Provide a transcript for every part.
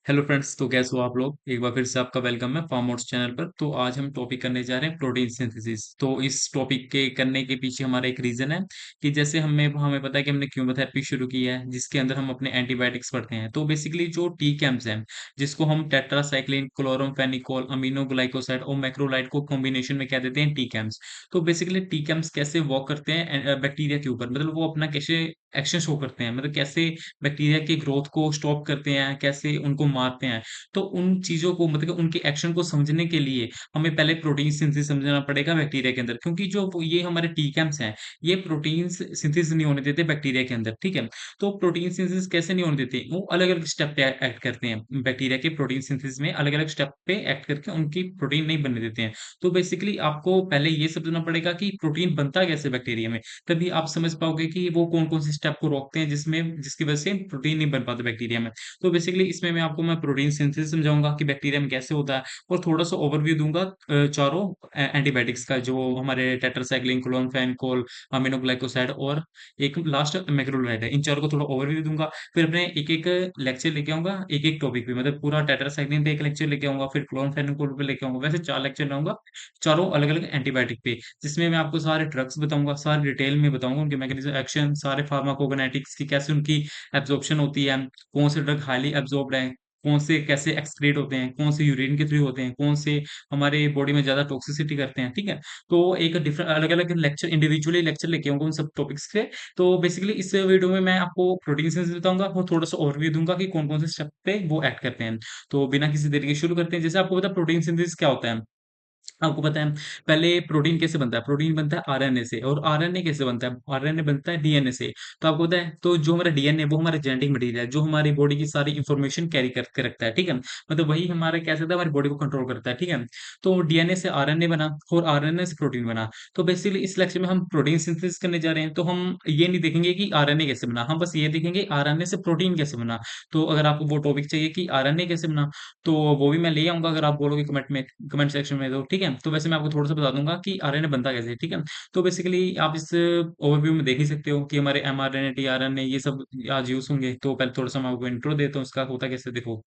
Hello friends, तो कैसे हो आप लोग। एक बार फिर से आपका वेलकम है फार्म आउट्स चैनल पर। तो आज हम टॉपिक करने जा रहे हैं प्रोटीन सिंथेसिस। तो इस टॉपिक के करने के पीछे हमारा एक रीजन है कि जैसे हमें हमें पता है कि हमने क्यूमोथेरेपी शुरू की है, जिसके अंदर हम अपने एंटीबायोटिक्स पढ़ते हैं। तो बेसिकली जो टी कैम्स हैं, जिसको हम टेट्रासाइक्लिन, क्लोरोमफेनिकोल, अमीनो ग्लाइकोसाइड और मैक्रोलाइड को कॉम्बिनेशन में क्या देते हैं, टी कैम्स। तो बेसिकली टी कैम्स कैसे वर्क करते हैं बैक्टीरिया के ऊपर, मतलब वो अपना कैसे एक्शन शो करते हैं, मतलब कैसे बैक्टीरिया की ग्रोथ को स्टॉप करते हैं, कैसे उनको मारते हैं। तो उन चीज़ों को मतलब कि उनके एक्शन को समझने के लिए हमें पहले प्रोटीन सिंथेसिस समझना पड़ेगा बैक्टीरिया के अंदर, क्योंकि जो ये हमारे टीकैम्स हैं, ये प्रोटीन सिंथेसिस नहीं होने देते बैक्टीरिया के अंदर, ठीक है। तो प्रोटीन सिंथेसिस कैसे नहीं होने देते, वो अलग अलग स्टेप पे एक्ट करते हैं बैक्टीरिया के प्रोटीन सिंथेसिस में, अलग अलग स्टेप पे एक्ट करके उनकी प्रोटीन नहीं बनने देते हैं। तो बेसिकली आपको पहले ये समझना पड़ेगा कि प्रोटीन बनता कैसे बैक्टीरिया में, तभी आप समझ पाओगे कि वो कौन कौन से स्टेप को रोकते हैं जिसकी वजह से प्रोटीन नहीं बन पाता बैक्टीरिया में। तो बेसिकली इसमें मैं प्रोटीन सिंथेसिस समझाऊंगा कि बैक्टीरिया में कैसे होता है, और थोड़ा सा ओवरव्यू दूंगा चारों एंटीबायोटिक्स का, जो हमारे टेट्रासाइक्लिन, क्लोरोफेनकोल, अमीनोग्लाइकोसाइड और एक लास्ट मैक्रोलाइड है। इन चारों को थोड़ा ओवरव्यू दूंगा। फिर अपने एक एक लेक्चर लेके आऊंगा, एक एक टॉपिक पे, मतलब पूरा टेट्रासाइक्लिन पे एक लेक्चर लेके आऊंगा, फिर क्लोरोफेनकोल पे लेके आऊंगा। वैसे 4 लेक्चर लाऊंगा चारों अलग अलग एंटीबायोटिक पे, जिसमें मैं आपको सारे ड्रग्स बताऊंगा, सारे डिटेल में बताऊंगा, उनके मैकेनिज्म एक्शन, सारे फार्माकोकाइनेटिक्स की कैसे उनकी एब्जॉर्प्शन होती है, कौन से ड्रग हाईली एब्जॉर्ब्ड है, कौन से कैसे एक्सक्रीट होते हैं, कौन से यूरिन के थ्रू होते हैं, कौन से हमारे बॉडी में ज्यादा टॉक्सिसिटी करते हैं, ठीक है। तो एक डिफरेंट अलग अलग लेक्चर, इंडिविजुअली लेक्चर लेके आऊंगा उन सब टॉपिक्स के। तो बेसिकली इस वीडियो में मैं आपको प्रोटीन सिंथेसिस बताऊंगा और थोड़ा सा ओवरव्यू दूंगा कि कौन कौन से स्टेप पे वो एक्ट करते हैं। तो बिना किसी देरी के शुरू करते हैं। जैसे आपको पता है प्रोटीन सिंथेसिस क्या होता है, आपको पता है पहले प्रोटीन कैसे बनता है। प्रोटीन बनता है आरएनए से, और आरएनए कैसे बनता है, आरएनए बनता है डीएनए से। तो आपको पता है, तो जो हमारा डीएनए वो हमारा जेनेटिक मटेरियल है, जो हमारी बॉडी की सारी इंफॉर्मेशन कैरी करके रखता है, ठीक है। मतलब वही हमारा क्या कहता है, हमारी बॉडी को कंट्रोल करता है, ठीक है। तो डीएनए से आरएनए बना और आरएनए से प्रोटीन बना। तो बेसिकली इस लेक्चर में हम प्रोटीन सिंथेसिस करने जा रहे हैं। तो हम ये नहीं देखेंगे कि आरएनए कैसे बना, हम बस ये देखेंगे आरएनए से प्रोटीन कैसे बना। तो अगर आपको वो टॉपिक चाहिए कि आरएनए कैसे बना, तो वो भी मैं ले आऊँगा अगर आप बोलोगे कमेंट में, कमेंट सेक्शन में, तो ठीक है। तो वैसे मैं आपको थोड़ा-सा बता दूँगा कि आरएनए बनता कैसे है, ठीक है। तो बेसिकली आप इस ओवरव्यू में देख ही सकते हो कि हमारे एमआरएनए, टीआरएनए ये सब आज यूज़ होंगे। तो पहले थोड़ा-सा मैं आपको इंट्रो देता हूँ इसका होता कैसे, देखो।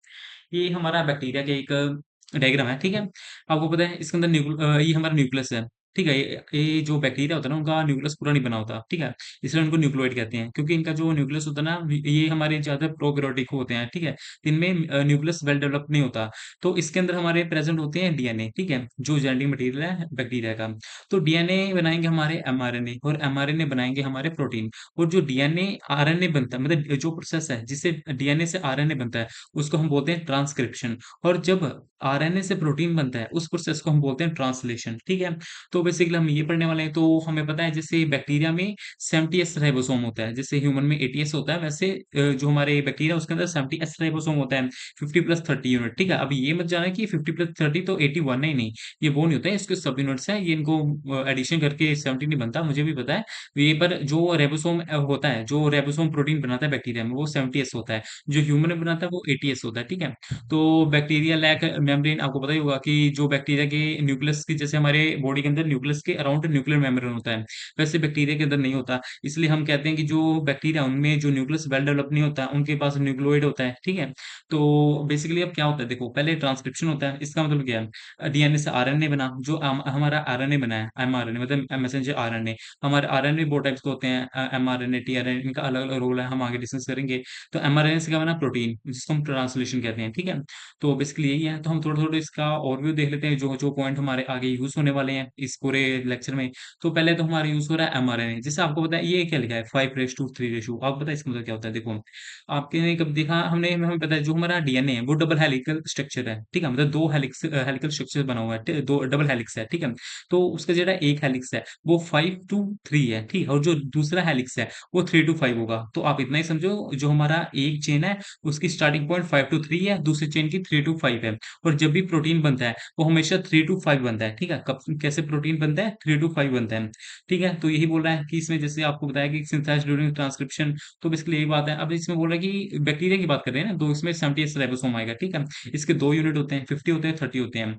ये हमारा बैक्टीरिया का एक डायग्राम है, ठीक है। आपको पता है इसके अंदर ये हमारा न्यूक्लियस है, ठीक है। ये जो बैक्टीरिया होता है ना, उनका न्यूक्लियस पूरा नहीं बना होता, ठीक है। इसलिए उनको न्यूक्लियोइड कहते हैं, क्योंकि इनका जो न्यूक्लियस होता है ना, ये हमारे ज़्यादा प्रोकैरियोटिक होते हैं, ठीक है। इनमें न्यूक्लियस वेल डेवलप नहीं होता। तो इसके अंदर हमारे प्रेजेंट होते हैं डीएनए, ठीक है, जो जेनेटिक मटेरियल है बैक्टीरिया का। तो डीएनए बनाएंगे हमारे एमआरएनए, और एमआरएनए बनाएंगे हमारे प्रोटीन। और जो डीएनए आरएनए बनता है, मतलब जो प्रोसेस है जिससे डीएनए से आरएनए बनता है, उसको हम बोलते हैं ट्रांसक्रिप्शन। और जब आरएनए से प्रोटीन बनता है, उस प्रोसेस को हम बोलते हैं ट्रांसलेशन, ठीक है। तो बेसिकली हम ये पढ़ने वाले हैं। तो हमें पता है जैसे बैक्टीरिया में 70s राइबोसोम होता है, जैसे ह्यूमन में 80s होता है, वैसे जो हमारे बैक्टीरिया उसके अंदर 70s राइबोसोम होता है, 50+30 यूनिट, ठीक है। अब ये मत जाना कि 50+30 तो 81 है, नहीं, ये वो नहीं होता है, इसके सब यूनिट्स हैं, ये इनको एडिशन करके 70 नहीं बनता, मुझे भी पता है ये। पर जो रेबोसोम होता है, जो रेबोसोम प्रोटीन बनाता है बैक्टीरिया में, वो 70s होता है। जो ह्यूमन में बनाता है वो 80s होता है, ठीक है। तो बैक्टीरिया लैक मेम्ब्रेन, आपको पता ही होगा कि जो बैक्टीरिया के न्यूक्लियस की, जैसे हमारे बॉडी के अंदर न्यूक्लियस के अराउंड न्यूक्लियर मेम्ब्रेन होता है, वैसे बैक्टीरिया के अंदर नहीं होता। इसलिए हम कहते हैं कि जो बैक्टीरिया उनमें जो न्यूक्लियस वेल डेवलप नहीं होता, उनके पास न्यूक्लियोइड होता है, ठीक है। तो बेसिकली अब क्या होता है, देखो, पहले ट्रांसक्रिप्शन होता है। इसका मतलब क्या है, डीएनए से आरएनए बना, जो हमारा आरएनए बना है, एमआरएनए मतलब मैसेंजर आरएनए। हमारे आरएनए बहुत टाइप्स के होते हैं, एमआरएनए, टीआरएनए, इनका अलग अलग रोल है, हम आगे डिस्कस करेंगे। तो एमआरएनए से क्या बना, प्रोटीन, जिसको हम ट्रांसलेशन कहते हैं, ठीक है। तो बेसिकली यही है। तो हम थोड़ा-थोड़ा इसका ओवरव्यू देख लेते हैं, जो-जो पॉइंट हमारे आगे यूज़ होने वाले हैं इस पूरे लेक्चर में। तो पहले तो हमारा यूज़ हो रहा है एमआरएनए। जैसे आपको पता है ये क्या लिखा है, 5:3। आपको पता है इसका मतलब क्या होता है? देखो, आपने कब देखा, हमने हमें पता है जो हमारा डीएनए है वो डबल हेलिकल स्ट्रक्चर है, ठीक है। मतलब 2 हेलिकल स्ट्रक्चर बना हुआ है, 2 डबल हेलिक्स है, ठीक है। तो उसका जो एक हेलिक्स है वो 5 to 3 है, ठीक है, और जो दूसरा हेलिक्स है वो 3 to 5 होगा। तो आप इतना ही समझो, जो हमारा एक चेन है उसकी स्टार्टिंग पॉइंट 5 to 3 है, दूसरी चेन की 3 to 5 है। और जब भी प्रोटीन बनता है वो हमेशा 3 to 5 बनता है, ठीक है। कब कैसे प्रोटीन बनता है, 3 to 5 बनता है, ठीक है। तो यही बोल रहा है कि इसमें जैसे आपको बताया कि सिंथेसाइज ड्यूरिंग ट्रांसक्रिप्शन। तो बेसिकली यही बात है। अब इसमें बोल रहा है कि बैक्टीरिया की बात कर रहे हैं ना, तो इसमें 70s राइबोसोम आएगा, ठीक है। इसके 2 यूनिट होते हैं, 50 होते हैं, 30 होते हैं।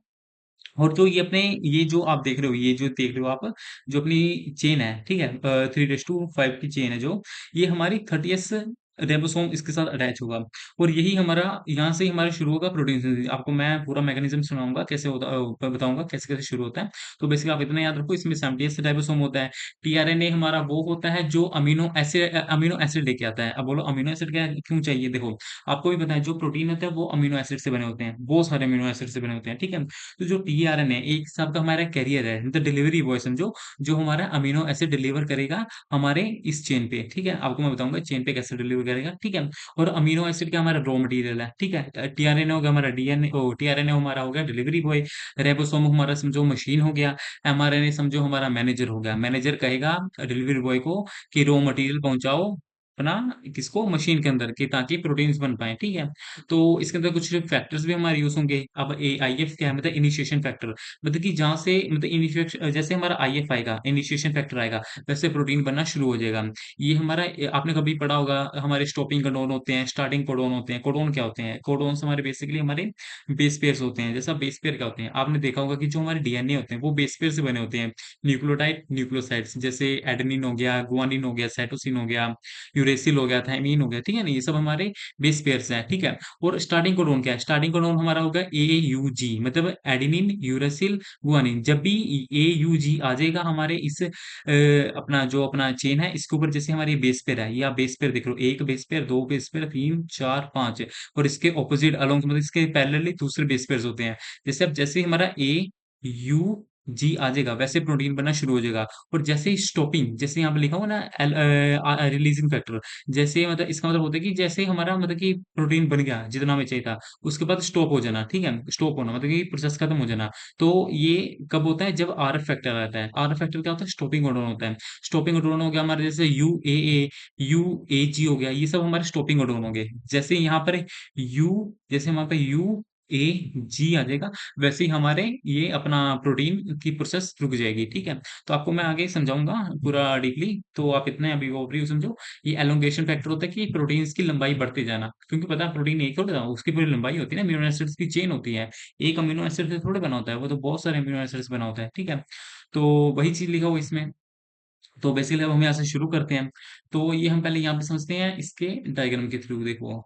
और जो ये अपने, ये जो आप देख रहे हो, ये जो देख रहे हो आप, जो अपनी चेन है, ठीक है, 3:5 की चेन है जो, ये हमारी 30s रिबोसोम इसके साथ अटैच होगा और यही हमारा यहाँ से ही हमारा शुरू होगा प्रोटीन सिंथेसिस। आपको मैं पूरा मैकेनिज्म सुनाऊंगा कैसे होता बताऊंगा कैसे कैसे शुरू होता है। तो बेसिकली आप इतना याद रखो, इसमें 70 राइबोसोम होता है। टीआरएनए हमारा वो होता है जो अमीनो एसिड लेके आता है। अब बोलो अमीनो एसिड क्या क्यों चाहिए? देखो, आपको भी पता है जो प्रोटीन होता है वो अमीनो एसिड से बने होते हैं, बहुत सारे अमीनो एसिड से बने होते हैं, ठीक है। तो जो टीआरएनए एक हिसाब का हमारा कैरियर है, मतलब डिलीवरी बॉय समझो, जो हमारा अमीनो एसिड डिलीवर करेगा हमारे इस चेन पे, ठीक है। आपको मैं बताऊंगा चेन पे कैसे डिलीवर करेगा, ठीक है। और अमीनो एसिड का हमारा रॉ मटेरियल है, ठीक है। टीआरएनए होगा हमारा डीएनए, ओ टीआरएनए हमारा हो गया डिलीवरी बॉय। रेबोसोम हमारा समझो मशीन हो गया। एमआरएनए समझो हमारा मैनेजर हो गया। मैनेजर कहेगा डिलीवरी बॉय को कि रॉ मटेरियल पहुंचाओ अपना किसको, मशीन के अंदर, कि ताकि प्रोटीन्स बन पाए, ठीक है। तो इसके अंदर कुछ फैक्टर्स भी हमारे यूज होंगे। अब आईएफ क्या है, मतलब इनिशिएशन फैक्टर, मतलब कि जहां से मतलब इनिशिएशन, जैसे हमारा आईएफ आएगा, इनिशिएशन फैक्टर आएगा, वैसे प्रोटीन बनना शुरू हो जाएगा। ये हमारा आपने कभी पढ़ा होगा, हमारे स्टॉपिंग कोडॉन होते हैं, स्टार्टिंग कोडॉन होते हैं। कोडॉन क्या होते हैं? कोडॉन हमारे बेसिकली हमारे बेस पेयर्स होते हैं। जैसा बेस पेयर क्या होते हैं, आपने देखा होगा कि जो हमारे डीएनए होते हैं वो बेस पेयर से बने होते हैं। न्यूक्लियोटाइड न्यूक्लियोसाइड्स, जैसे एडेनिन हो गया, गुआनिन हो गया, साइटोसिन हो गया, यूरेसिल हो गया, थाइमीन हो गया, ठीक है ना। ये सब हमारे बेस पेयर्स हैं, ठीक है। और स्टार्टिंग कोडॉन क्या है? स्टार्टिंग कोडॉन हमारा होगा AUG, मतलब एडेनिन यूरेसिल गुआनिन। जब भी AUG आ जाएगा हमारे इस अपना जो अपना चेन है इसके ऊपर, जैसे हमारी बेस पेयर है, या बेस पेयर देख लो, एक बेस पेयर, दो बेस पेयर, तीन, चार, पांच, और इसके ऑपोजिट अलोंग मतलब इसके पैरेलली दूसरे बेस पेयर होते हैं। जैसे अब जैसे ही हमारा AUG आ जाएगा वैसे प्रोटीन बनना शुरू हो जाएगा। और जैसे ही स्टॉपिंग, जैसे यहाँ पे लिखा हुआ ना रिलीजिंग फैक्टर, जैसे मतलब इसका मतलब होता है कि जैसे हमारा मतलब कि प्रोटीन बन गया जितना हमें चाहिए था, उसके बाद स्टॉप हो जाना, ठीक है। स्टॉप होना मतलब कि प्रोसेस खत्म हो जाना। तो ये कब होता है? जब आर एफ फैक्टर आता है। आर एफ फैक्टर क्या होता है? स्टॉपिंग कोडॉन होता है। स्टॉपिंग कोडॉन हो गया हमारे, जैसे UAA UAG हो गया, ये सब हमारे स्टॉपिंग कोडॉन हो गए। जैसे यहाँ पर यू जैसे हमारे पे UAG आ जाएगा, वैसे ही हमारे ये अपना प्रोटीन की प्रोसेस रुक जाएगी, ठीक है। तो आपको मैं आगे समझाऊंगा पूरा डीपली, तो आप इतने अभी ओवरव्यू समझो। ये एलोंगेशन फैक्टर होता है कि प्रोटीन्स की लंबाई बढ़ती जाना, क्योंकि पता है प्रोटीन एक होता है, उसकी पूरी लंबाई होती है ना, अमीनो एसिड्स की चेन होती है। एक अमीनो एसिड से थोड़े बना होता है, वो तो बहुत सारे अमीनो एसिड्स बना होता है, ठीक है। तो वही चीज लिखा हुआ इसमें। तो बेसिकली अब हम यहाँ से शुरू करते हैं। तो ये हम पहले यहाँ पे समझते हैं इसके डायग्राम के थ्रू, देखो।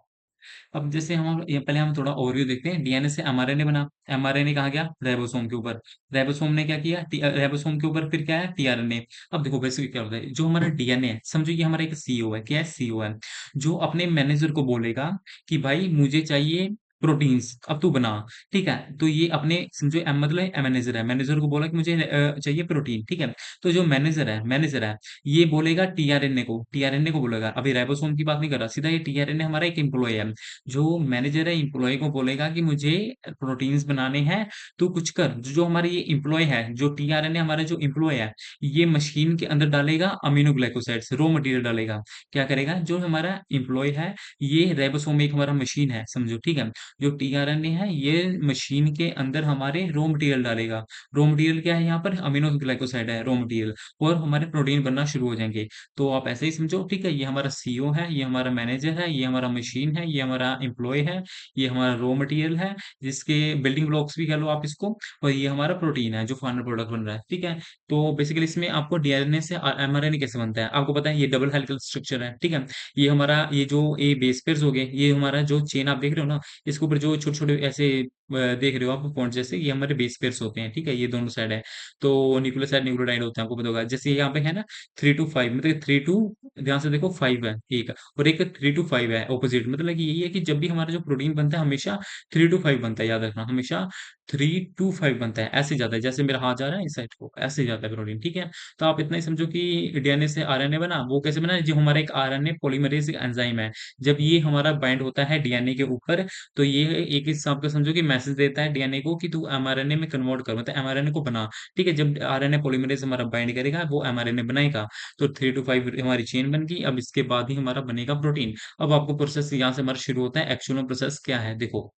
अब जैसे हम ये पहले हम थोड़ा ओवरव्यू देखते हैं। डीएनए से एमआरएनए बना। एमआरएनए कहाँ गया? राइबोसोम के ऊपर। राइबोसोम ने क्या किया? राइबोसोम के ऊपर फिर क्या है? टीआरएनए। अब देखो बेसिकली क्या होता है, जो हमारा डीएनए है समझो ये हमारा एक सीईओ है। क्या है? सीईओ है, जो अपने मैनेजर को बोलेगा कि भाई मुझे चाहिए प्रोटीन्स, अब तू बना, ठीक है। तो ये अपने समझो मतलब मैनेजर है, मैनेजर को बोला कि मुझे चाहिए प्रोटीन, ठीक है। तो जो मैनेजर है ये बोलेगा टीआरएनए को बोलेगा। अभी राइबोसोम की बात नहीं कर रहा, सीधा ये टीआरएनए हमारा एक एम्प्लॉय है। जो मैनेजर है एम्प्लॉय को बोलेगा कि मुझे प्रोटीन्स बनाने हैं, तू कुछ कर। जो हमारे ये एम्प्लॉय है, जो टीआरएनए हमारा जो एम्प्लॉय है, ये मशीन के अंदर डालेगा अमीनो ग्लाइकोसाइड्स, रॉ मटेरियल डालेगा। क्या करेगा? जो हमारा एम्प्लॉय है, ये राइबोसोम एक हमारा मशीन है समझो, ठीक है। जो टीआरएनए है ये मशीन के अंदर हमारे रॉ मटेरियल डालेगा। रॉ मटेरियल क्या है? यहाँ पर अमीनो ग्लाइकोसाइड है रॉ मटेरियल, और हमारे प्रोटीन बनना शुरू हो जाएंगे। तो आप ऐसे ही समझो, ठीक है। ये हमारा सीईओ है, ये हमारा मैनेजर है, ये हमारा मशीन है, ये हमारा एम्प्लॉय है, ये हमारा रॉ मटेरियल है, जिसके बिल्डिंग ब्लॉक्स भी कह लो आप इसको, और ये हमारा प्रोटीन है जो फाइनल प्रोडक्ट बन रहा है, ठीक है। तो बेसिकली इसमें आपको डीआरएनए से एमआरएनए कैसे बनता है आपको पता है। ये डबल हेलिकल स्ट्रक्चर है, ठीक है। ये हमारा ये जो ये बेस पेयर्स हो गए, ये हमारा जो चेन आप देख रहे हो ना, इसके ऊपर जो छोटे छोटे ऐसे देख रहे हो आप पॉइंट जैसे, ये हमारे बेस पेयर्स होते हैं, ठीक है। ये दोनों साइड है। तो न्यूक्लियोसाइड न्यूक्लियोटाइड होते हैं, आपको पता होगा। जैसे यहाँ पे है ना 3 to 5, मतलब 3 to, ध्यान से देखो 5 है एक, और एक 3 to 5 है ऑपोजिट। मतलब कि यही है कि जब भी हमारा जो प्रोटीन बनता है हमेशा 3 to 5 बनता है, याद रखना हमेशा 3 to 5 बनता है। ऐसे जाता है, जैसे मेरा हाथ जा रहा है इस साइड को, ऐसे जाता है प्रोटीन, ठीक है। तो आप इतना ही समझो कि डीएनए से आरएनए बना, वो कैसे बना? जो हमारा एक आरएनए पॉलीमरेज एंजाइम है, जब ये हमारा बाइंड होता है डीएनए के ऊपर, तो ये एक हिसाब का समझो कि मैसेज देता है डीएनए को कि तू एमआरएनए में कन्वर्ट कर, मतलब एमआरएनए को बना, ठीक है। जब आरएनए पॉलीमरेज हमारा बाइंड करेगा वो एमआरएनए बनाएगा। तो 3 to 5 हमारी चेन बन गई। अब इसके बाद ही हमारा बनेगा प्रोटीन। अब आपको प्रोसेस यहाँ से हमारा शुरू होता है। एक्चुअल में प्रोसेस क्या है देखो।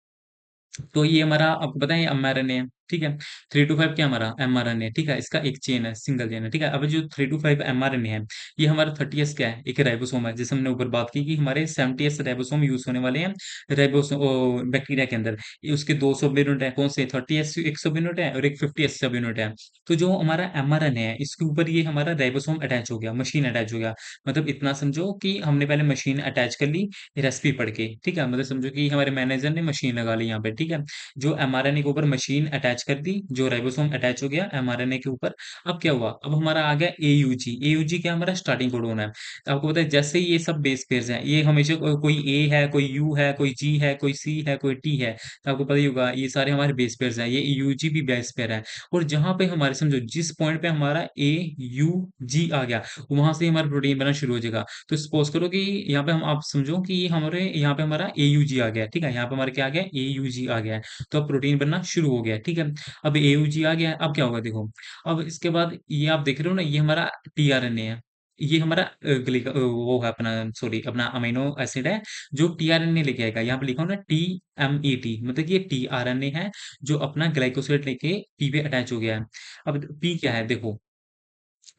तो ये हमारा आपको पता है एमआरएनए है, ठीक है। 3 टू 5 क्या हमारा एमआरएनए, ठीक है, इसका एक चेन है, सिंगल चेन है, ठीक है। अब जो 3 टू 5 एमआरएनए है, ये हमारा 30s क्या है, एक राइबोसोम है, जैसे हमने ऊपर बात की कि हमारे 70s राइबोसोम यूज होने वाले हैं बैक्टीरिया के अंदर। ये उसके दो सब यूनिट है, कौन से 30s एक सब यूनिट है और एक 50s सब यूनिट है। तो जो हमारा एमआरएनए है, इसके ऊपर ये हमारा राइबोसोम अटैच हो गया, मशीन अटैच हो गया। मतलब इतना समझो कि हमने पहले मशीन अटैच कर ली रेसिपी पढ़ के, ठीक है। मतलब समझो कि हमारे मैनेजर ने मशीन लगा ली यहाँ पे, ठीक है। जो एमआरएनए के ऊपर मशीन अटैच कर दी, जो राइबोसोम अटैच हो गया एमआरएनए के ऊपर। अब क्या हुआ, अब हमारा आ गया एयूजी। एयूजी क्या हमारा स्टार्टिंग कोडोन है। आपको पता है जैसे ही ये सब बेस पेयर्स हैं, ये हमेशा कोई ए है, कोई यू है, कोई जी है, कोई सी है, कोई टी है, तो आपको पता ही होगा ये सारे हमारे बेस पेयर्स हैं। ये यूजी भी बेस पेयर है। और जहां पे हमारे समझो जिस पॉइंट पे हमारा ए यू जी आ गया, वहां से हमारा प्रोटीन बनना शुरू हो जाएगा। तो सपोज करो कि यहाँ पे हम आप समझो कि हमारे यहाँ पे हमारा एयूजी आ गया, ठीक है। यहाँ पे हमारा क्या आ गया, एयूजी आ गया है। तो अब प्रोटीन बनना शुरू हो गया है, ठीक है। अब एयूजी आ गया है, अब क्या होगा देखो। अब इसके बाद ये आप देख रहे हो ना, ये हमारा टीआरएनए है। ये हमारा वो है अपना, सॉरी, अपना अमीनो एसिड है, जो टीआरएनए लेके आएगा। यहाँ पे लिखा हो ना टीएमएटी, मतलब कि ये टीआरएनए है, जो अपना ग्लाइकोसाइड लेके पी पे अटैच हो गया है। अब पी क्या है देखो,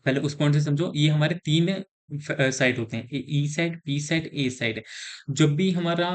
पहले उस पॉइंट से समझो। ये हमारे तीन साइड होते हैं, ई साइड, पी साइड, ए साइड। जब भी हमारा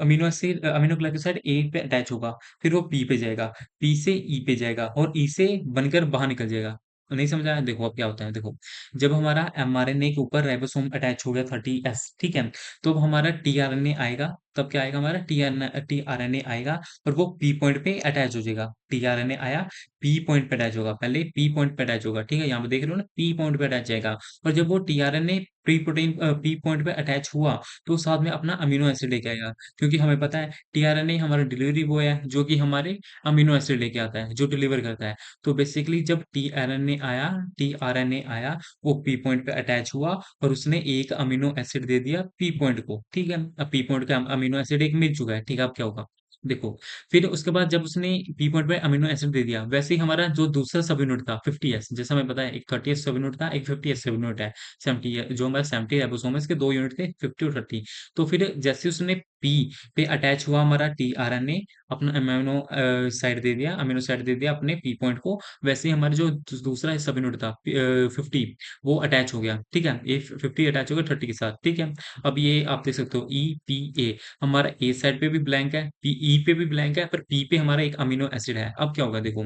amino acid, amino glycoside A पे अटैच होगा, फिर वो पी पे जाएगा, पी से ई पे जाएगा और ई से बनकर बाहर निकल जाएगा। नहीं समझ आया, देखो अब क्या होता है देखो। जब हमारा एमआरएनए के ऊपर राइबोसोम अटैच हो गया 30s, ठीक है। तो अब हमारा टीआरएनए आएगा, तब क्या आएगा हमारा टीआरएनए आएगा और वो पी पॉइंट पे अटैच हो जाएगा। टीआरएनए आया, पी पॉइंट पे अटैच होगा, पहले पी पॉइंट पे अटैच होगा, ठीक है। यहाँ पे देख रहे हो ना, पी पॉइंट पे अटैच जाएगा। और जब वो tRNA pre protein P point पे अटैच हुआ, तो साथ में अपना अमीनो एसिड लेके आएगा। क्योंकि हमें पता है टीआरएनए हमारा डिलीवरी बॉय है, जो कि हमारे अमीनो एसिड लेके आता है, जो डिलीवर करता है। तो बेसिकली जब टीआरएनए आया, वो पी पॉइंट पे अटैच हुआ और उसने एक अमीनो एसिड दे दिया पी पॉइंट को, ठीक है। अब पी पॉइंट का अमीनो एसिड एक मिल चुका है, ठीक है। अब क्या होगा देखो। फिर उसके बाद जब उसने पी पॉइंट पे अमीनो एसिड दे दिया, वैसे ही हमारा जो दूसरा सब यूनिट था 50s, जैसा हमें पता है, एक 30s सब यूनिट था, एक 50s सब यूनिट है। 70 जो हमारा 70 राइबोसोम है, इसके दो यूनिट थे, 50 और 30। तो फिर जैसे उसने पी पे अटैच हुआ हमारा टीआरएनए, अपना अमीनो साइड दे दिया, अमीनो साइड दे दिया अपने पी पॉइंट को, वैसे ही हमारा जो दूसरा सब यूनिट था 50, वो अटैच हो गया, ठीक है। ये 50 अटैच हो गया 30 के साथ, ठीक है। अब ये आप देख सकते हो ई पी ए, हमारा ए साइड पे भी ब्लैंक है, पी ई पे भी ब्लैंक है, पर पी पे हमारा एक अमीनो एसिड है। अब क्या होगा देखो।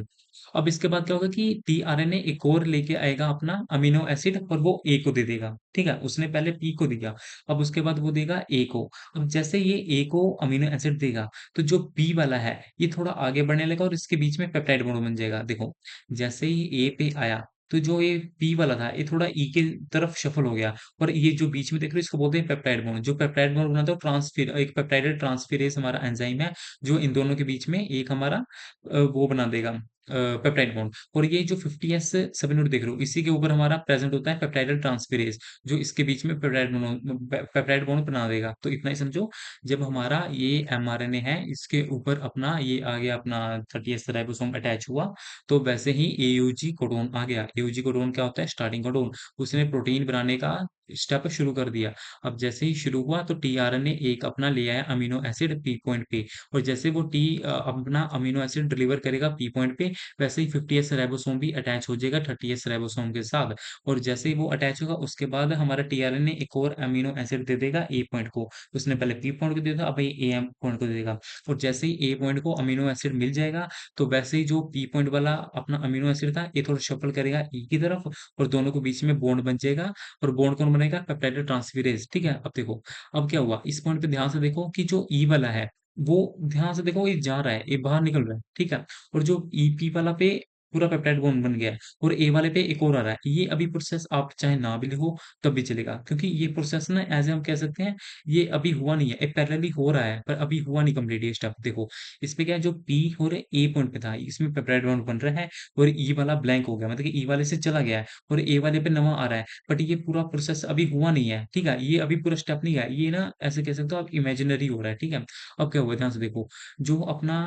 अब इसके बाद क्या होगा कि टीआरएनए एक और लेके आएगा अपना अमीनो एसिड और वो ए को दे देगा, ठीक है। उसने पहले पी को दिया, अब उसके बाद वो देगा ए को। अब जैसे ये ए को अमीनो एसिड देगा, तो जो पी वाला है ये थोड़ा आगे बढ़ने लगा और इसके बीच में पेप्टाइड बॉन्ड बन जाएगा, देखो। जैसे ही ए पे आया, तो जो ये पी वाला था ये थोड़ा ई के तरफ शफल हो गया। और ये जो बीच में देख रहे हो, इसको बोलते हैं पेप्टाइड बॉन्ड। जो पेप्टाइड बॉन्ड बनाता है वो ट्रांसफिर एक पेप्टाइड ट्रांसफेरेज हमारा एंजाइम है, जो इन दोनों के बीच में एक हमारा वो बना देगा, पेप्टाइड बॉन्ड। और ये जो 50s सब नोट देख रहे हो, इसी के ऊपर हमारा प्रेजेंट होता है पेप्टाइड ट्रांसफेरेज, जो इसके बीच में पेप्टाइड बॉन्ड बना देगा। तो इतना ही समझो। जब हमारा ये एमआरएनए है, इसके ऊपर अपना ये आ गया, अपना 30s राइबोसोम अटैच हुआ, तो वैसे ही एयूजी कोडोन आ गया। एयूजी कोडोन क्या होता है, स्टार्टिंग कोडोन। उसने प्रोटीन बनाने का स्टेप शुरू कर दिया। अब जैसे ही शुरू हुआ, तो टीआरएनए एक अपना ले आया अमीनो एसिड पी पॉइंट पे। और जैसे वो अपना अमीनो एसिड डिलीवर करेगा पी पॉइंट पे, वैसे ही 50s राइबोसोम भी अटैच हो जाएगा 30s राइबोसोम के साथ। और जैसे ही वो अटैच होगा, उसके बाद हमारा टीआरएनए एक और अमीनो एसिड दे देगा ए पॉइंट को। उसने पहले पी पॉइंट को दिया था, अब ये ए पॉइंट को दे देगा। और जैसे ही ए पॉइंट को अमीनो एसिड मिल जाएगा, तो वैसे ही जो पी पॉइंट वाला अपना अमीनो एसिड था, ये थोड़ा शफल करेगा ई की तरफ, और दोनों के बीच में बॉन्ड बन जाएगा। और बॉन्ड कौन बनेगा, पेप्टाइड ट्रांसफेरेज, ठीक है। अब देखो, अब क्या हुआ, इस पॉइंट पे ध्यान से देखो कि जो ई वाला है, वो ध्यान से देखो, ये जा रहा है, ये बाहर निकल रहा है, ठीक है। और जो ईपी वाला पे पूरा पेप्टाइड बॉन्ड बन गया है, और ए वाले पे एक और आ रहा है। ये अभी प्रोसेस आप चाहे ना भी लिखो तब भी चलेगा, क्योंकि ये प्रोसेस ना एज हम कह सकते हैं, ये अभी हुआ नहीं है, ये पैरेलली हो रहा है, पर अभी हुआ नहीं कंप्लीट ये स्टेप। देखो, इस पे क्या है, जो पी और ए पॉइंट पे था, इसमें पेप्टाइड बॉन्ड बन रहा है, और ई वाला ब्लैंक हो गया, मतलब कि ई वाले से चला गया है, और ए वाले पे नवा आ रहा है। बट ये पूरा प्रोसेस अभी हुआ नहीं है, ठीक है। ये अभी पूरा स्टेप नहीं है, ये ना ऐसे कह सकते हो आप, इमेजिनरी हो रहा है, ठीक है। अब क्या हुआ ध्यान से देखो। जो अपना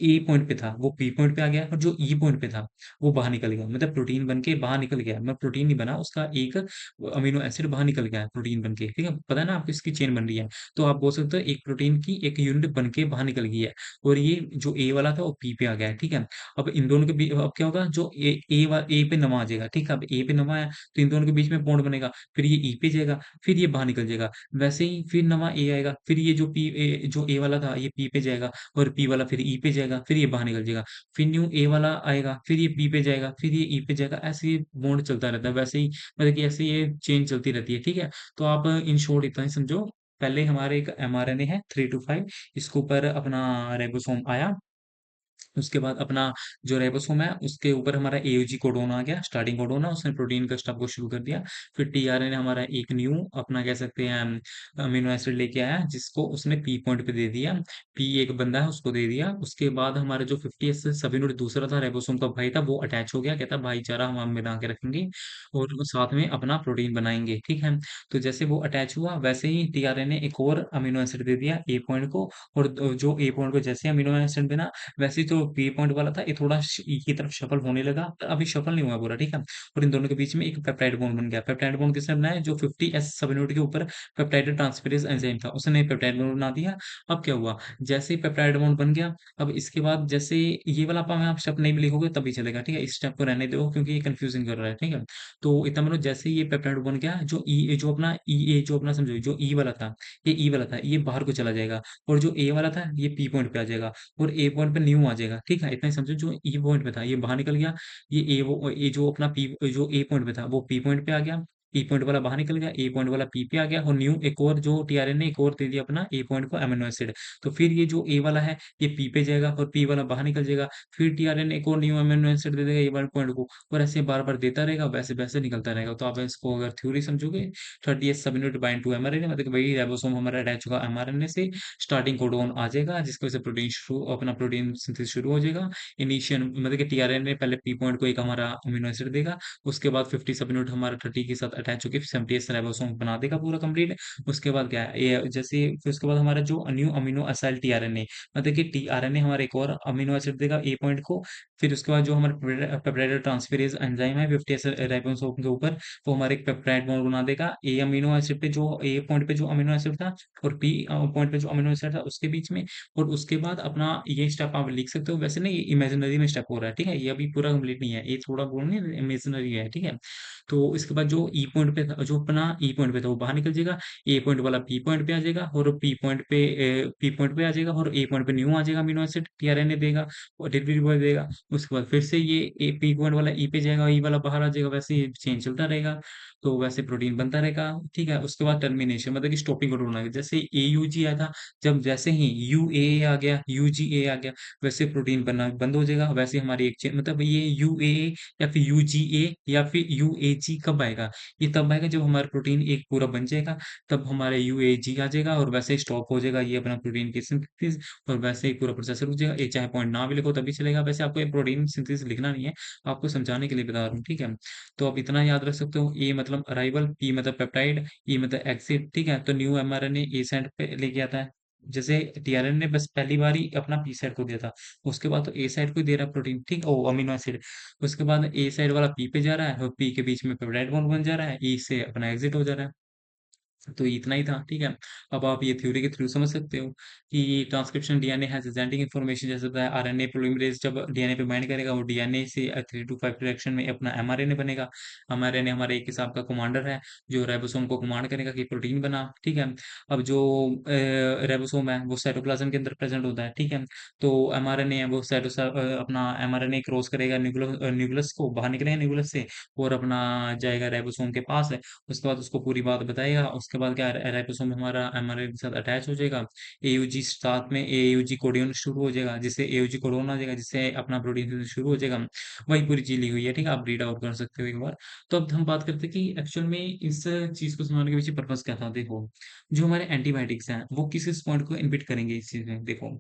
ए पॉइंट पे था, वो बी पॉइंट पे आ गया, और जो ई पॉइंट पे था, वो बाहर निकल गया। मतलब प्रोटीन बन के बाहर निकल गया, मतलब प्रोटीन नहीं बना, उसका एक अमीनो एसिड बाहर निकल गया है प्रोटीन बन के, ठीक है? पता है ना आपको इसकी चेन बन रही है। तो आप बोल सकते हो एक प्रोटीन की एक यूनिट बन के बाहर निकल गई है, और ये जो ए वाला था वो बी पे आ गया है, ठीक है? अब इन दोनों के बीच अब क्या होगा, जो ए पे नवा आ जाएगा, ठीक है? अब ए पे नवा आया, तो इन दोनों के बीच में बॉन्ड बनेगा, फिर ये ई पे जाएगा, फिर ये बाहर निकल जाएगा। वैसे ही फिर नवा ए आएगा, फिर ये जो ए वाला था ये पी पे जाएगा, और पी वाला फिर ई पे जाएगा, फिर ये बाहर निकल जाएगा। फिर न्यू ए वाला आएगा, फिर ये पी पे जाएगा, फिर ये ई पे जाएगा, ऐसे ये बॉन्ड चलता रहता है। वैसे ही मतलब कि ऐसे ये चेन चलती रहती है, ठीक है? तो आप इन शॉर्ट इतना ही समझो, पहले हमारे एक एमआरएनए है 3 टू 5, इसके ऊपर अपना राइबोसोम आया, उसके बाद अपना जो राइबोसोम है उसके ऊपर हमारा एयूजी कोडोन आ गया, स्टार्टिंग कोडोन है, उसने प्रोटीन का स्टॉप को शुरू कर दिया। फिर टीआरएनए हमारा एक न्यू अपना कह सकते हैं अमीनो एसिड लेके आया, जिसको उसने पी पॉइंट पे दे दिया। पी एक बंदा है उसको दे दिया। उसके बाद हमारा जो 50 एस सब यूनिट दूसरा था राइबोसोम का भाई था, वो अटैच हो गया, कहता भाईचारा हम बना के रखेंगे और वो साथ में अपना प्रोटीन बनाएंगे, ठीक है? तो जैसे वो अटैच हुआ, वैसे ही टीआरएनए एक और अमीनो एसिड दे दिया ए पॉइंट को, और जो ए पॉइंट को जैसे अमीनो एसिड देना, वैसे जो बी पॉइंट वाला था ये थोड़ा ई की तरफ शफल होने लगा, पर अभी शफल नहीं हुआ पूरा, ठीक है? और इन दोनों के बीच में एक पेप्टाइड बॉन्ड बन गया। पेप्टाइड बॉन्ड किसने बनाया? जो 50s सब यूनिट के ऊपर पेप्टाइड ट्रांसफेरेज एंजाइम था, उसने पेप्टाइड बॉन्ड बना दिया। अब क्या हुआ, जैसे ही पेप्टाइड बॉन्ड बन गया, अब इसके बाद जैसे ये वाला आप स्टेप नहीं भी लिखोगे तब भी चलेगा, ठीक है? इस स्टेप को रहने दो क्योंकि ये कंफ्यूजिंग कर रहा है, ठीक है? तो इतना मतलब जैसे ही ये पेप्टाइड बन गया, जो अपना समझो जो ई वाला था, ये ई वाला था, ये बाहर को चला जाएगा, और जो ए वाला था ये पी पॉइंट पे आ जाएगा, और ए पॉइंट पे न्यू आ जाएगा, ठीक है? इतना ही समझो, जो ई पॉइंट पे था ये बाहर निकल गया, ये जो अपना पी जो ए पॉइंट पे था वो पी पॉइंट पे आ गया, ई पॉइंट वाला बाहर निकल गया, ए पॉइंट वाला पी पे आ गया, और न्यू एक और जो टीआरएनए एक और दे दिया अपना ए पॉइंट को अमीनो एसिड। तो फिर ये जो ए वाला है ये पी पे जाएगा, और पी वाला बाहर निकल जाएगा, फिर टीआरएनए एक और न्यू अमीनो एसिड दे देगा ए वाले पॉइंट को, और ऐसे बार बार देता रहेगा, वैसे वैसे निकलता रहेगा। तो आप इसको अगर थ्योरी समझोगे, 30 सब यूनिट बाइंड टू एमआरएनए, मतलब कि वही राइबोसोम हमारा अटैच होगा एमआरएनए से, स्टार्टिंग कोडॉन आ जाएगा, जिसकी वजह से अपना प्रोटीन सिंथेसिस शुरू हो जाएगा। इनिशियल मतलब कि टीआरएनए पहले पी पॉइंट को एक हमारा अमीनो एसिड देगा, उसके बाद 50 सब यूनिट हमारा 30 के साथ अटैच होकर 70 राइबोसोम बना देगा पूरा कंप्लीट। उसके बाद क्या है ये, जैसे फिर उसके बाद हमारा जो न्यू अमीनो असाइल टीआरएनए, मतलब कि टीआरएनए हमारा एक और अमीनो एसिड देगा ए पॉइंट को। फिर उसके बाद जो हमारा पेप्टाइड ट्रांसफेरेज एंजाइम है 50 राइबोसोम के ऊपर, वो हमारे एक पेप्टाइड बॉन्ड बना देगा ए अमीनो एसिड पे, जो ए पॉइंट पे जो अमीनो एसिड था, और पी पॉइंट पे जो अमीनो एसिड था उसके बीच में। और उसके बाद अपना ये स्टेप आप लिख सकते हो, वैसे नहीं ये इमेजिनरी में स्टेप हो रहा है, ठीक है? ये अभी पूरा कंप्लीट नहीं है, ये थोड़ा बोल नहीं इमेजिनरी है, ठीक है? तो इसके बाद जो ई पॉइंट पे था, जो अपना ई पॉइंट पे था वो बाहर निकल जाएगा, ए पॉइंट वाला पी पॉइंट पे आ जाएगा, और पी पॉइंट पे आ जाएगा, और ए पॉइंट पे न्यू आ जाएगा अमीनो एसिड, टीआरएनए देगा और डिलीवरी बॉय देगा। उसके बाद फिर से ये ए पी पॉइंट वाला ई पे जाएगा, ई वाला बाहर आ जाएगा, वैसे ये चेंज चलता रहेगा। तो वैसे प्रोटीन बनता रहेगा, ठीक है? उसके बाद टर्मिनेशन, मतलब कि स्टॉपिंग कोडन आ गया, जैसे एयूजी आया था, जब जैसे ही यूएए आ गया, यूजीए आ गया, वैसे प्रोटीन बनना बंद हो जाएगा। वैसे हमारी एक चेन, मतलब ये यूएए या फिर यूजीए या फिर यूएजी कब आएगा? ये तब आएगा जब हमारा प्रोटीन एक पूरा बन जाएगा, तब हमारे यूएजी आ जाएगा, और वैसे ही स्टॉप हो जाएगा ये अपना प्रोटीन की सिंथेसिस, और वैसे ही पूरा प्रोसेस रुक जाएगा। ये चाहे पॉइंट ना भी लिखो तभी चलेगा, वैसे आपको ये प्रोटीन सिंथेसिस लिखना नहीं है, आपको समझाने के लिए बता रहा हूँ, ठीक है? तो आप इतना याद रख सकते हो, ए मतलब अराइवल, पी मतलब पेप्टाइड, ई मतलब एग्जिट, ठीक है? तो न्यू एमआरएनए ए साइड पे लेके आता है, जैसे टीआरएनए ने बस पहली बार ही अपना पी साइड को दिया था, उसके बाद तो ए साइड को ही दे रहा है प्रोटीन, ठीक, ओ अमीनो एसिड। उसके बाद ए साइड वाला पी पे जा रहा है, और पी के बीच में पेप्टाइड बॉन्ड बन जा रहा है, ई से अपना एग्जिट हो जा रहा है। तो इतना ही था, ठीक है? अब आप ये थ्योरी के थ्रू समझ सकते हो कि transcription DNA has genetic information, जैसे बताया आरएनए पॉलीमरेज जब डीएनए पे बाइंड करेगा, वो डीएनए से 3 टू 5 रिएक्शन में अपना एमआरएनए बनेगा। एमआरएनए हमारे एक हिसाब का कमांडर है, जो राइबोसोम को कमांड करेगा कि प्रोटीन बना, ठीक है? अब जो राइबोसोम है वो साइटोप्लाज्म के अंदर प्रेजेंट होता है, ठीक है? तो एमआरएनए है वो अपना एमआरएनए क्रॉस करेगा न्यूक्लियस को, बाहर निकलेगा न्यूक्लियस से, और अपना जाएगा राइबोसोम के पास है। उसके बाद उसको पूरी बात बताएगा, उसके बाद क्या राइबोसोम हमारा एमआरएनए के साथ अटैच हो जाएगा, एयूजी साथ में एयूजी कोडोन शुरू हो जाएगा, जिससे एयूजी कोडोन आ जाएगा, जिससे अपना प्रोटीन सिंथेसिस शुरू हो जाएगा। वही पूरी चीज ली हुई है, ठीक है? आप रीड आउट कर सकते हो एक बार। तो अब हम बात करते हैं कि एक्चुअल में इस चीज को समझाने के पीछे पर्पस क्या था। देखो, जो हमारे एंटीबायोटिक्स हैं वो किस किस पॉइंट को इनहिबिट करेंगे इस चीज में। देखो,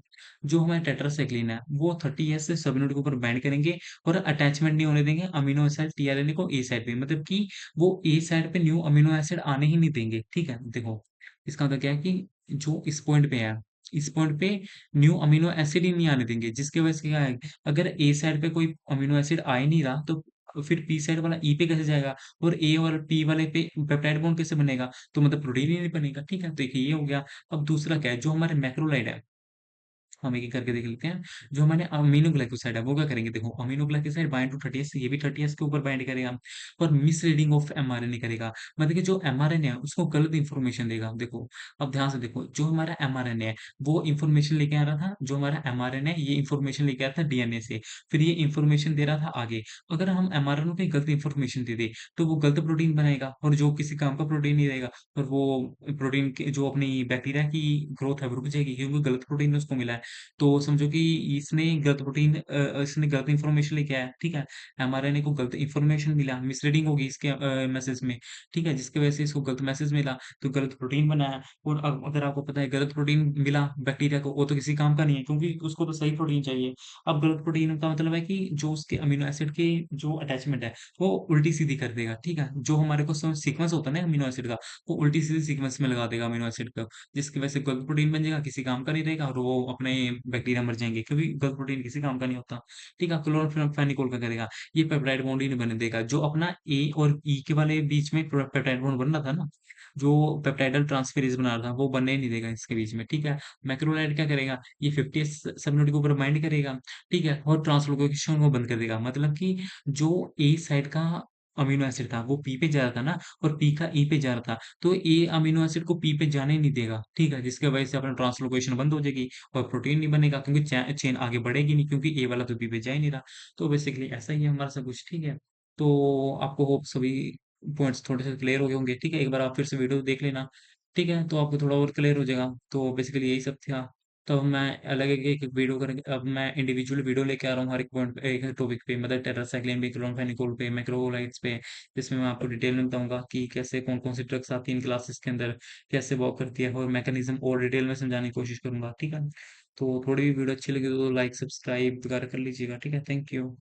जो हमारे टेट्रासाइक्लिन है वो 30s से सब यूनिट के ऊपर बाइंड करेंगे, और अटैचमेंट नहीं होने देंगे अमीनो एसिड टीआरएनए को ए साइड पे, मतलब कि वो ए साइड पे न्यू अमीनो एसिड आने ही नहीं देंगे, ठीक है? देखो, इसका मतलब क्या है कि जो इस पॉइंट पे है, इस पॉइंट पे न्यू अमीनो एसिड ही नहीं आने देंगे, जिसकी वजह से क्या है, अगर ए साइड पे कोई अमीनो एसिड आ ही नहीं रहा तो फिर पी साइड वाला ई पे कैसे जाएगा, और ए और पी वाले पे पेप्टाइड बॉन्ड कैसे बनेगा, तो मतलब प्रोटीन ही नहीं बनेगा। ठीक है, तो देखिए ये हो गया। अब दूसरा क्या है, जो हमारे मैक्रोलाइड है, हम एक-एक करके देख लेते हैं। जो हमारे अमीनोग्लाइकोसाइड है, वो क्या करेंगे, देखो अमीनोग्लाइकोसाइड बाइंड टू 30S, ये भी 30S के ऊपर बाइंड करेगा और मिसरीडिंग ऑफ एमआरएनए करेगा। मतलब कि जो एमआरएनए है, उसको गलत इन्फॉर्मेशन देगा। देखो, अब ध्यान से देखो, जो हमारा एमआरएनए है, वो इन्फॉर्मेशन लेके आ रहा था, जो हमारा एमआरएनए है, ये इन्फॉर्मेशन लेके आया था डीएनए से, फिर ये इन्फॉर्मेशन दे रहा था आगे। अगर हम एमआरएनए को गलत इन्फॉर्मेशन दे दें, तो वो गलत प्रोटीन बनाएगा और जो किसी काम का प्रोटीन नहीं रहेगा, और वो प्रोटीन के जो अपनी बैक्टीरिया की ग्रोथ है, वो रुक जाएगी क्योंकि गलत प्रोटीन उसको मिला है। तो समझो कि इसने गलत प्रोटीन इसने गलत इन्फॉर्मेशन लेके आया, ठीक है? एमआरएनए को गलत इन्फॉर्मेशन मिला, मिसरीडिंग होगी इसके मैसेज में, ठीक है? जिसकी वजह से इसको गलत मैसेज मिला, तो गलत प्रोटीन बनाया। और अब अगर आपको पता है गलत प्रोटीन मिला बैक्टीरिया को, वो तो किसी काम का नहीं है क्योंकि उसको तो सही प्रोटीन चाहिए। अब गलत प्रोटीन का मतलब है कि जो उसके अमीनो एसिड के जो अटैचमेंट है, वो उल्टी-सीधी कर देगा, ठीक है? जो हमारे को सीक्वेंस होता है ना अमीनो एसिड का, वो उल्टी-सीधी सीक्वेंस में लगा देगा अमीनो एसिड का। जिसकी वजह से गलत प्रोटीन बन जाएगा, किसी काम का नहीं रहेगा और वो अपने बैक्टीरिया मर जाएँगे क्योंकि गलत प्रोटीन किसी काम का नहीं होता। ठीक है? क्लोरोफेनिकोल क्या करेगा? ये पेप्टाइड बॉन्ड ही नहीं बनने देगा। जो अपना ए और ई के वाले बीच में पेप्टाइड बॉन्ड बन रहा था ना, जो पेप्टाइडल ट्रांसफेरेज़ बना रहा था, वो बनने ही नहीं देगा इसके बीच में। ठीक है? मैक्रोलाइड क्या करेगा? ये 50S सबयूनिट के ऊपर बाइंड करेगा, ठीक है? और ट्रांसलोकेशन को बंद कर देगा। मतलब कि जो ए साइड का अमीनो एसिड था, वो पी पे जा रहा था ना, और पी का ई पे जा रहा था। तो ए अमीनो एसिड को पी पे जाने नहीं देगा, ठीक है? जिसकी वजह से अपना ट्रांसलोकेशन बंद हो जाएगी और प्रोटीन नहीं बनेगा क्योंकि चेन आगे बढ़ेगी नहीं क्योंकि ए वाला तो बी पे जा ही नहीं रहा। तो बेसिकली ऐसा ही है हमारा सब कुछ, ठीक है? तो आपको होप सभी पॉइंट्स थोड़े से क्लियर हो गए होंगे, ठीक है? एक बार आप फिर से वीडियो देख लेना, ठीक है? तो आपको थोड़ा और क्लियर हो जाएगा। तो बेसिकली यही सब था। तो अब मैं अलग एक-एक वीडियो करके अब मैं इंडिविजुअल वीडियो लेके आ रहा हूँ हर एक पॉइंट पे, एक टॉपिक पे, मतलब टेट्रासाइक्लिन पे, क्लोराम्फेनिकोल पे, मैक्रोलाइड्स पे, जिसमें मैं आपको डिटेल में बताऊँगा कि कैसे कौन-कौन सी ड्रग्स आती हैं इन क्लासेस के अंदर, कैसे वर्क करती है, और मैकेनिज़्म और डिटेल में समझाने की कोशिश करूँगा, ठीक है? तो थोड़ी भी वीडियो अच्छी लगी तो लाइक, सब्सक्राइब वगैरह कर लीजिएगा, ठीक है? Thank you.